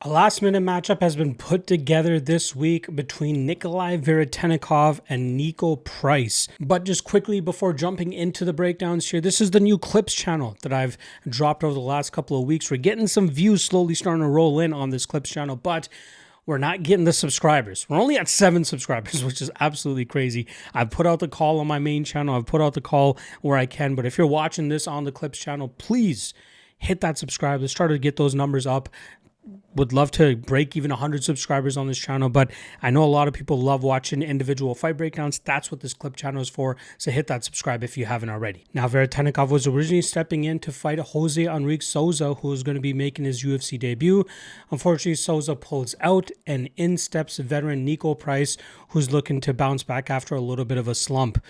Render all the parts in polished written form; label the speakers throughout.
Speaker 1: A last-minute matchup has been put together this week between Nikolai Veretennikov and Nico Price. But just quickly before jumping into the breakdowns here, this is the new clips channel that I've dropped over the last couple of weeks. We're getting some views slowly starting to roll in on this clips channel, but we're not getting the subscribers. We're only at 7 subscribers, which is absolutely crazy. I've put out the call on my main channel. I've put out the call where I can, but if you're watching this on the clips channel, please hit that subscribe. Let's try to get those numbers up. Would love to break even 100 subscribers on this channel, but I know a lot of people love watching individual fight breakdowns. That's what this clip channel is for, so hit that subscribe if you haven't already. Now, Veretennikov was originally stepping in to fight Jose Enrique Souza, who is going to be making his UFC debut. Unfortunately, Souza pulls out, and in steps veteran Nico Price, who's looking to bounce back after a little bit of a slump.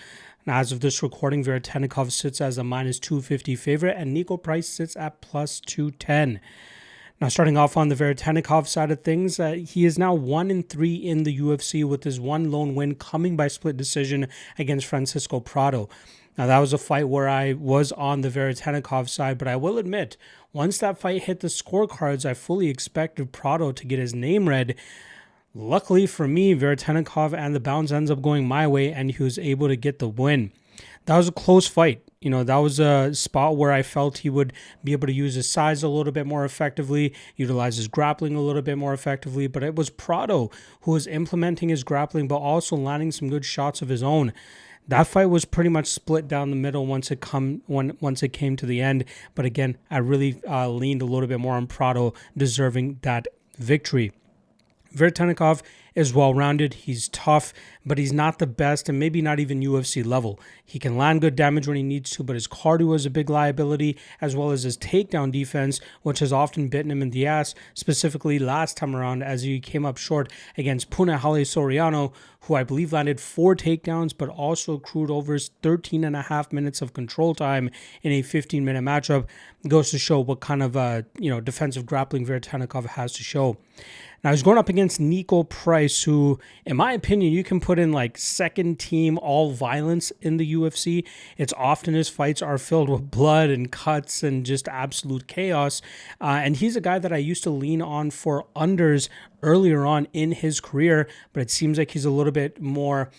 Speaker 1: Now, as of this recording, Veretennikov sits as a -250 favorite, and Nico Price sits at +210. Now, starting off on the Veretennikov side of things, he is now 1-3 in the UFC with his one lone win coming by split decision against Francisco Prado. Now, that was a fight where I was on the Veretennikov side, but I will admit, once that fight hit the scorecards, I fully expected Prado to get his name read. Luckily for me, Veretennikov and the bounce ends up going my way, and he was able to get the win. That was a close fight. You know, that was a spot where I felt he would be able to use his size a little bit more effectively, utilize his grappling a little bit more effectively, but it was Prado who was implementing his grappling, but also landing some good shots of his own. That fight was pretty much split down the middle once it came to the end. But again, I really leaned a little bit more on Prado deserving that victory. Veretennikov is well-rounded, he's tough, but he's not the best and maybe not even UFC level. He can land good damage when he needs to, but his cardio is a big liability, as well as his takedown defense, which has often bitten him in the ass, specifically last time around as he came up short against Punahele Soriano, who I believe landed 4 takedowns, but also accrued over 13 and a half minutes of control time in a 15-minute matchup. It goes to show what kind of defensive grappling Veretennikov has to show. Now, he's going up against Nico Price, who, in my opinion, you can put in like second team all violence in the UFC. It's often his fights are filled with blood and cuts and just absolute chaos. And he's a guy that I used to lean on for unders earlier on in his career, but it seems like he's a little bit more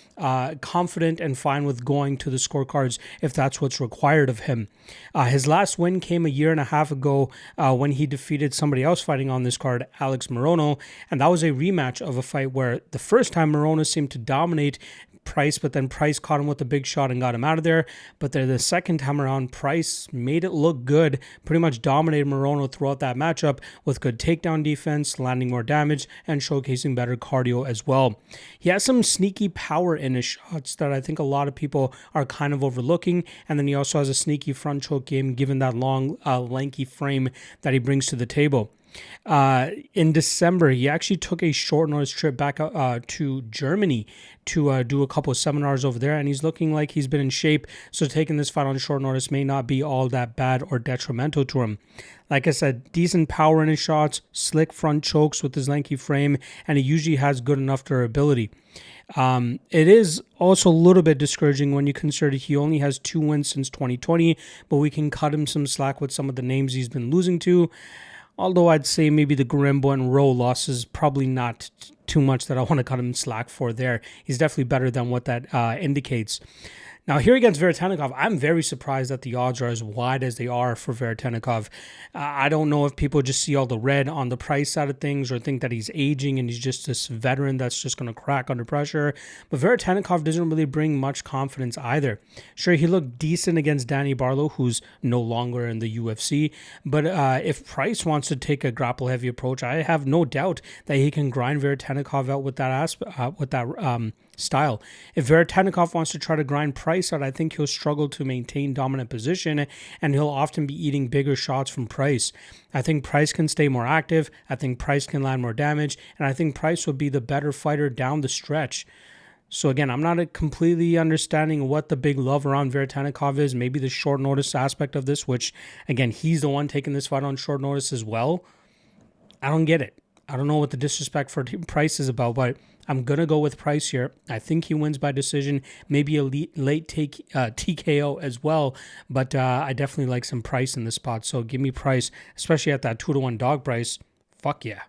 Speaker 1: confident and fine with going to the scorecards if that's what's required of him. His last win came a year and a half ago when he defeated somebody else fighting on this card, Alex Morono, and that was a rematch of a fight where the first time Morono seemed to dominate Price, but then Price caught him with a big shot and got him out of there. But then the second time around, Price made it look good, pretty much dominated Morono throughout that matchup with good takedown defense, landing more damage, and showcasing better cardio as well. He has some sneaky power in his shots that I think a lot of people are kind of overlooking, and then he also has a sneaky front choke game given that long, lanky frame that he brings to the table. In December, he actually took a short notice trip back to Germany to do a couple of seminars over there, and he's looking like he's been in shape, so taking this fight on short notice may not be all that bad or detrimental to him. Like I said, decent power in his shots, slick front chokes with his lanky frame, and he usually has good enough durability. It is also a little bit discouraging when you consider he only has 2 wins since 2020, but we can cut him some slack with some of the names he's been losing to. Although I'd say maybe the Garimbo and Rowe loss is probably not too much that I want to cut him slack for there. He's definitely better than what that indicates. Now, here against Veretennikov, I'm very surprised that the odds are as wide as they are for Veretennikov. I don't know if people just see all the red on the Price side of things or think that he's aging and he's just this veteran that's just going to crack under pressure. But Veretennikov doesn't really bring much confidence either. Sure, he looked decent against Danny Barlow, who's no longer in the UFC. But if Price wants to take a grapple-heavy approach, I have no doubt that he can grind Veretennikov out with that style. If Veretennikov wants to try to grind Price out, I think he'll struggle to maintain dominant position, and he'll often be eating bigger shots from Price. I think Price can stay more active. I think Price can land more damage, and I think Price will be the better fighter down the stretch. So again, I'm not completely understanding what the big love around Veretennikov is. Maybe the short notice aspect of this, which again, he's the one taking this fight on short notice as well. I don't get it. I don't know what the disrespect for Price is about, but I'm going to go with Price here. I think he wins by decision, maybe a late TKO as well, but I definitely like some Price in this spot. So give me Price, especially at that 2-to-1 dog price. Fuck yeah.